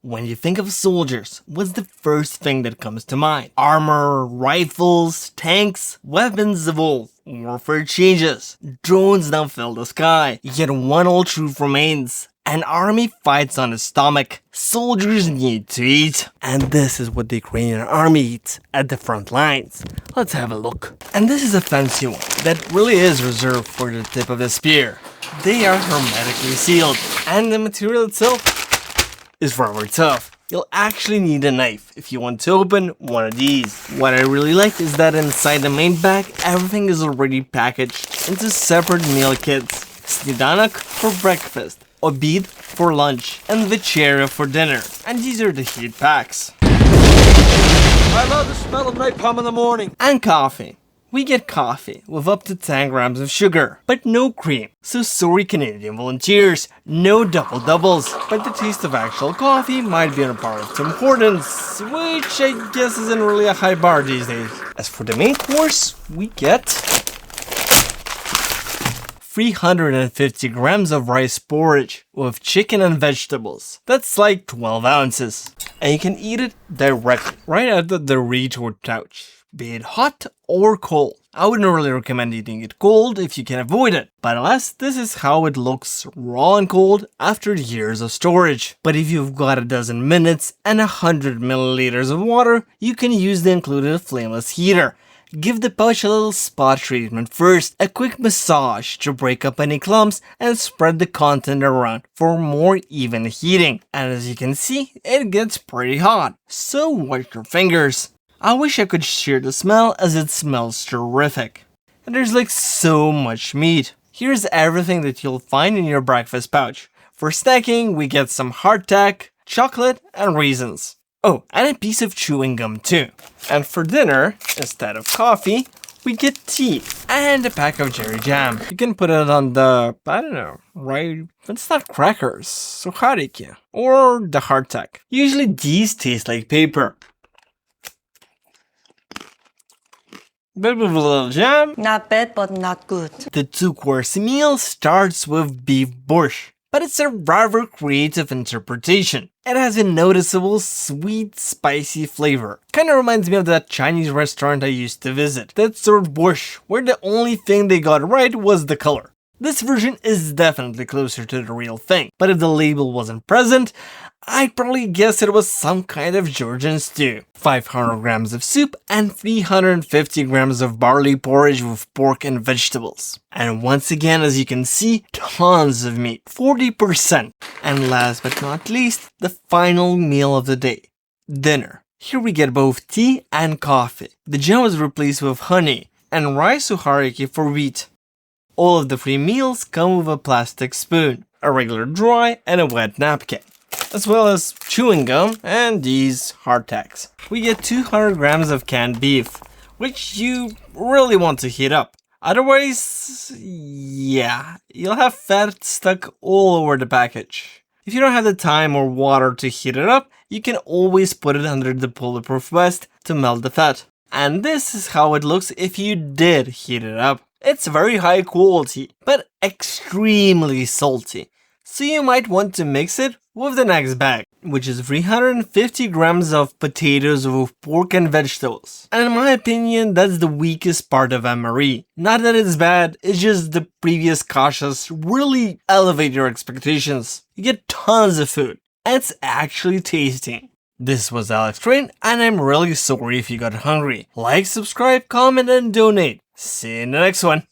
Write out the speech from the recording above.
When you think of soldiers, what's the first thing that comes to mind? Armor, rifles, tanks, weapons evolve, warfare changes, drones now fill the sky, yet one old truth remains. An army fights on its stomach, soldiers need to eat. And this is what the Ukrainian army eats at the front lines. Let's have a look. And this is a fancy one that really is reserved for the tip of the spear. They are hermetically sealed, and the material itself is rather tough. You'll actually need a knife if you want to open one of these. What I really like is that inside the main bag, everything is already packaged into separate meal kits. Snidanek for breakfast, obid for lunch, and večerya for dinner. And these are the heat packs. I love the smell of napalm in the morning. And coffee. We get coffee with up to 10 grams of sugar, but no cream. So sorry Canadian volunteers, no double doubles. But the taste of actual coffee might be on a par of Tim Hortons, which I guess isn't really a high bar these days. As for the main course, we get 350 grams of rice porridge with chicken and vegetables. That's like 12 ounces. And you can eat it directly, right out of the retort pouch. Be it hot or cold. I wouldn't really recommend eating it cold if you can avoid it, but alas, this is how it looks raw and cold after years of storage. But if you've got a dozen minutes and 100 milliliters of water, you can use the included flameless heater. Give the pouch a little spot treatment first, a quick massage to break up any clumps, and spread the content around for more even heating. And as you can see, it gets pretty hot, so watch your fingers. I wish I could share the smell as it smells terrific. And there's like so much meat. Here's everything that you'll find in your breakfast pouch. For snacking, we get some hardtack, chocolate, and raisins. Oh, and a piece of chewing gum too. And for dinner, instead of coffee, we get tea and a pack of cherry jam. You can put it on the, I don't know, right? It's not crackers, sukhariki, or the hardtack. Usually these taste like paper. But with a little jam. Not bad, but not good. The two-course meal starts with beef borscht, but it's a rather creative interpretation. It has a noticeable sweet, spicy flavor. Kinda reminds me of that Chinese restaurant I used to visit that served borscht, where the only thing they got right was the color. This version is definitely closer to the real thing, but if the label wasn't present, I'd probably guess it was some kind of Georgian stew. 500 grams of soup and 350 grams of barley porridge with pork and vegetables. And once again, as you can see, tons of meat, 40%. And last but not least, the final meal of the day, dinner. Here we get both tea and coffee. The jam was replaced with honey and rice sukhariki for wheat. All of the free meals come with a plastic spoon, a regular dry and a wet napkin, as well as chewing gum and these hardtacks. We get 200 grams of canned beef, which you really want to heat up. Otherwise, yeah, you'll have fat stuck all over the package. If you don't have the time or water to heat it up, you can always put it under the bulletproof vest to melt the fat. And this is how it looks if you did heat it up. It's very high quality, but extremely salty. So you might want to mix it with the next bag, which is 350 grams of potatoes with pork and vegetables. And in my opinion, that's the weakest part of MRE. Not that it's bad, it's just the previous cautious really elevate your expectations. You get tons of food, and it's actually tasty. This was Alex Train, and I'm really sorry if you got hungry. Like, subscribe, comment, and donate. See you in the next one.